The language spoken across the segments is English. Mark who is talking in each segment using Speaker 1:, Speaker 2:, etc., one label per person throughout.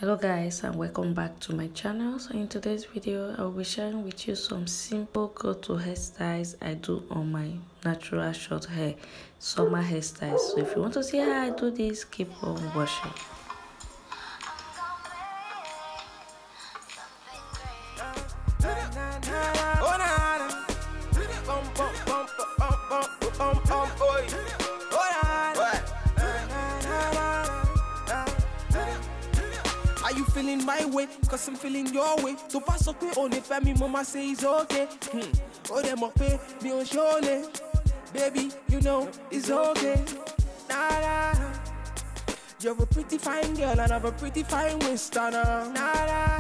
Speaker 1: Hello guys, and welcome back to my channel. So in today's video I will be sharing with you some simple go-to hairstyles I do on my natural short hair, summer hairstyles. So if you want to see how I do this, keep on watching.
Speaker 2: Are you feeling my way? Cause I'm feeling your way. So pass up on it, family mama say it's okay. Oh, them up me on surely. Baby, you know it's okay. Nah. You're a pretty fine girl and I'm a pretty fine Winston. Nah.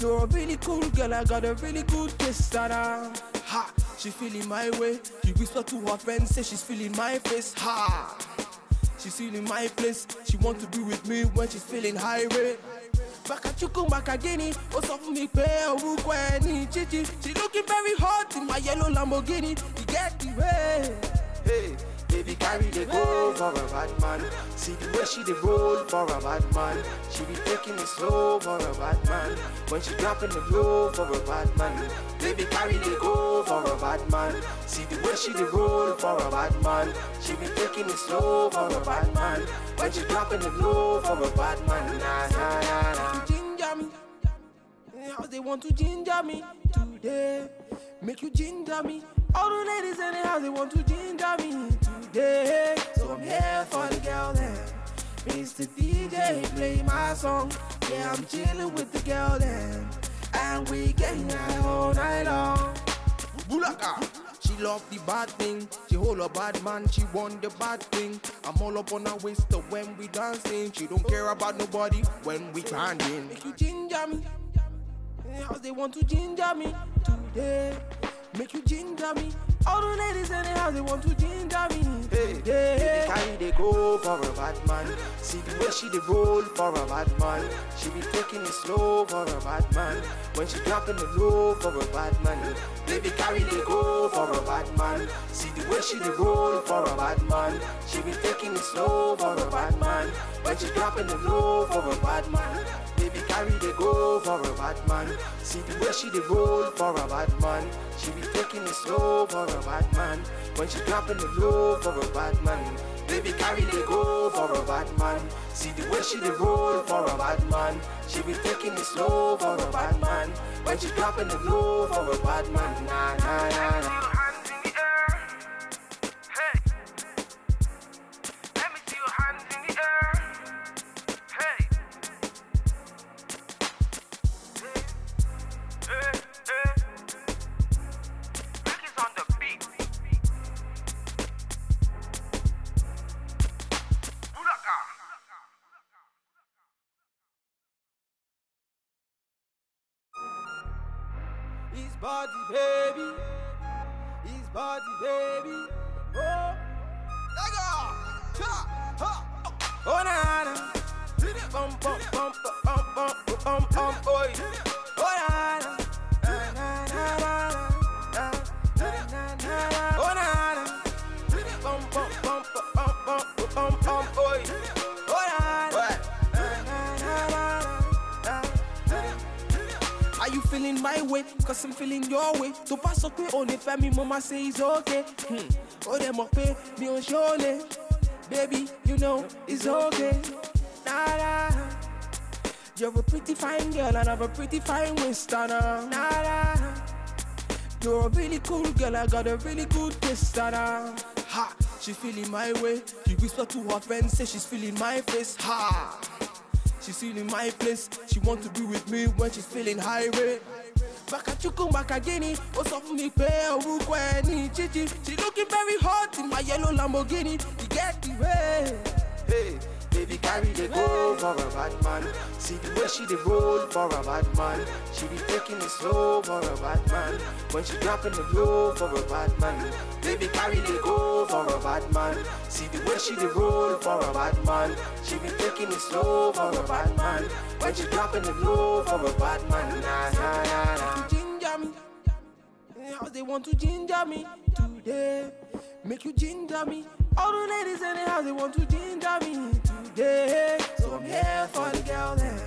Speaker 2: You're a really cool girl, I got a really good taste. Ha! She feeling my way. She whisper to her friends, say she's feeling my face. Ha! She's feeling my place. She want to be with me when she's feeling high rate. Back at you come back again. What's up for me? Chichi. She looking very hot in my yellow Lamborghini. You get the way. Hey, baby, carry the go for a bad man. See the way she the roll for a bad man. She be taking it slow for a bad man. When she dropping the blow for a bad man. Baby, carry the go for a bad man. See the way she the roll for a bad man. She be taking it slow for a bad man. When she dropping the blow for a bad man. Nah. Ginger me. How they want to ginger me today? Make you ginger me. All the ladies in the house, they want to ginger me today. So I'm here for the girl then. Mr. DJ, play my song. Yeah, I'm chilling with the girl then. And we getting high all night long. Bulaka. She love the bad thing. She hold a bad man. She want the bad thing. I'm all up on her waist when we dancing. She don't care about nobody when we grinding. Make you ginger me. How they want to ginger me today? Make you ginger me. All the ladies in the house, they want to ginger me. Hey, baby, carry they go for a bad man. See the way she the roll for a bad man. She be taking it slow for a bad man. When she dropping the low for a bad man. Baby, carry they go for a bad man. See the way she the roll for a bad man. She be taking it slow for a bad man. When she dropping the low for a bad man. Baby, carry they go for a bad man. See the way she the roll for a bad man. She be taking it slow for a bad man. When she dropping the low for a bad man. Baby, carry they go for a bad man. See the way she the roll for a bad man. She be taking it slow for a bad man. When she dropping the low for a bad man. Nah. His body, baby. His body, baby. Oh, oh, na. Bum, bum, bum, bum, bum, bum, boy. Oh, na. Oh, na. Bum, bum, bum, bum, bum, bum, boy. Oh, na. Are you feeling my way? Cause I'm feeling your way. So pass up on it, family mama say it's okay. Oh, them up me on surely. Baby, you know it's okay. Nah. You're a pretty fine girl and I'm a pretty fine Winston. Nah. You're a really cool girl, I got a really good taste. Ha! She feeling my way. She whisper to her friends, say she's feeling my face. Ha! She's feeling my place. She want to be with me when she's feeling high rate. Back at you come back again. What's up for me? Chichi. She looking very hot in my yellow Lamborghini. You get the way. Hey, baby, carry the go for a bad man. See the way she the roll for a bad man. She be taking it slow for a bad man. When she dropping the blow for a bad man. Baby, carry the go for a bad man. See the way she the roll for a bad man. She be taking it slow for a bad man. When she dropping the blow for a bad man. Nah. Ginger me. How they want to ginger me today? Make you ginger me. All the ladies in the house, they want to ginger me today. So I'm here for the girl then.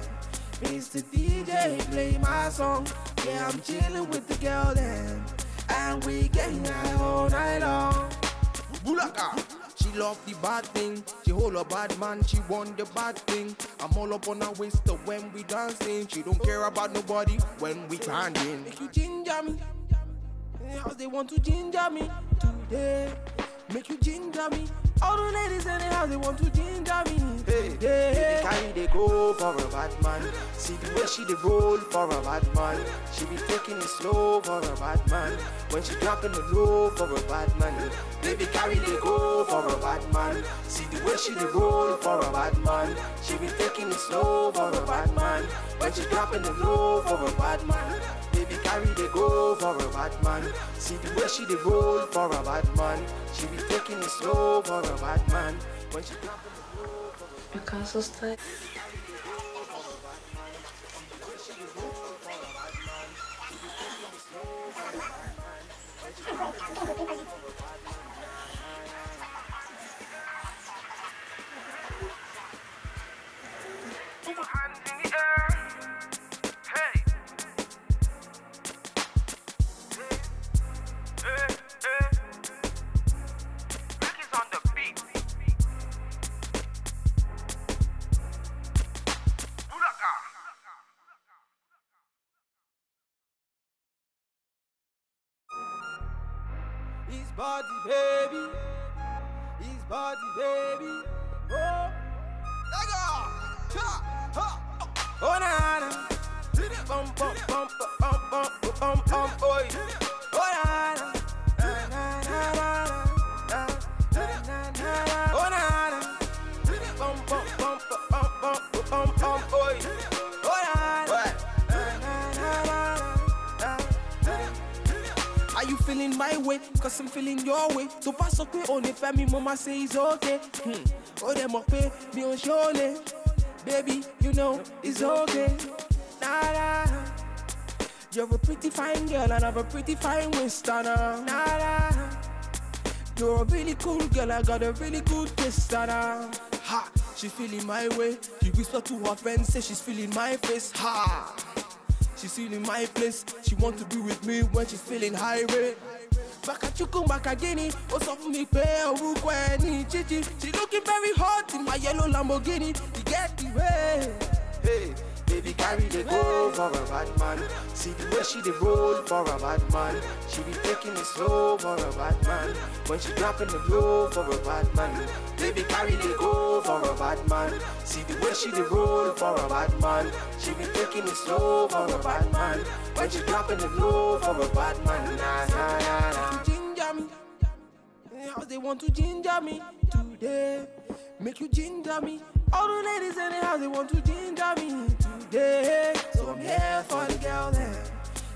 Speaker 2: Mr. DJ, play my song. Yeah, I'm chilling with the girl then, and we getting high all night long. Bulaka. She love the bad thing, she hold a bad man, she want the bad thing. I'm all up on her waist when we dancing. She don't care about nobody when we grinding. Make you ginger me, how they want to ginger me today. Make you ginger me, all the ladies in the house they want to ginger me. Hey, baby, carry they go for a bad man. See the way she they roll for a bad man. She be taking it slow for a bad man. When she dropping the low for a bad man. Baby, carry they go for a bad man. See the way she they roll for a bad man. She be taking it slow for a bad man. When she dropping the low for a bad man. Baby, carry they go for a bad man. See the way she they roll for a bad man. She be taking it slow for a bad man. When she dropping the low for a bad man.
Speaker 1: You can so stay.
Speaker 2: Hands in the air. Hey. Hey, hey. Rick is on the beat. Bulaka. His body, baby. His body, baby. Oh, let go. Ha, ha. Oh, na na. Bum bum bum bum bum bum bum boy. Oh, na na. Na na na na na na. Oh, na na. Bum bum bum bum bum bum bum boy. Oh, na na. Are you feeling my way? Cause I'm feeling your way. So pass up me on the family, mama say it's okay. Oh, them up me on surely. Baby, you know it's okay. Nah, nah. You're a pretty fine girl and I have a pretty fine waist. Nah, nah. You're a really cool girl, I got a really good taste. Nah. Ha, she feeling my way. She whisper to her friends, say she's feeling my face. Ha, she's feeling my place. She want to be with me when she's feeling high rate. Back at you come back again. Oh, so for me pay a chichi. She looking very hot in my yellow Lamborghini. You get the way. Hey, baby, carry the go for a bad man. See the way she the roll for a bad man. She be taking it slow for a bad man. When she dropping the low for a bad man. Baby, carry the go for a bad man. See the way she the roll for a bad man. She be taking it slow for a bad man. When she dropping the low for a bad man. Nah, nah, nah, nah. Ginger me, how they want to ginger me today. Make you ginger me. All the ladies in the house they want to ginger me today. So I'm here for the girl then.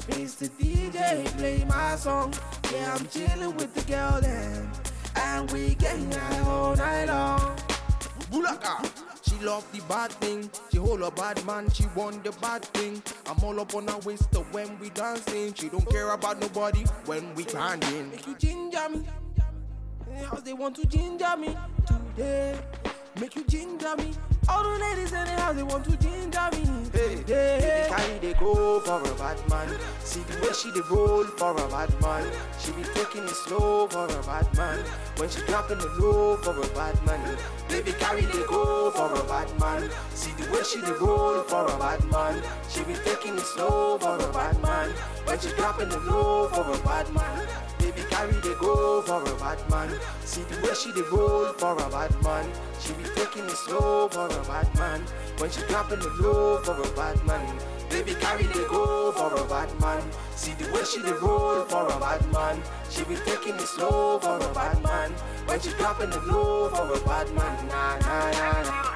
Speaker 2: Mr. DJ, play my song. Yeah, I'm chilling with the girl then, and we getting high all night long. Bulaka. She love the bad thing, she hold a bad man, she want the bad thing. I'm all up on her waist when we dancing. She don't care about nobody when we grinding. Make you ginger me, how they want to ginger me today. Make you ginger me, all the ladies in the house they want to ginger me. Hey, baby, carry they go for a bad man. See the way she they roll for a bad man. She be taking it slow for a bad man. When she dropping the low for a bad man. Baby, carry they go for a bad man. See the way she they roll for a bad man. She be taking it slow for a bad man. When she dropping the low for a bad man. Baby, carry they go for a bad man. See the way she they roll for a bad man. She be taking it slow for a bad man. When she dropping the low for a bad man. Baby, carry they go for a bad man. See the way she they roll for a bad man. She be taking it slow for a bad man. When she dropping the low for a bad man. Nah, nah, nah, nah.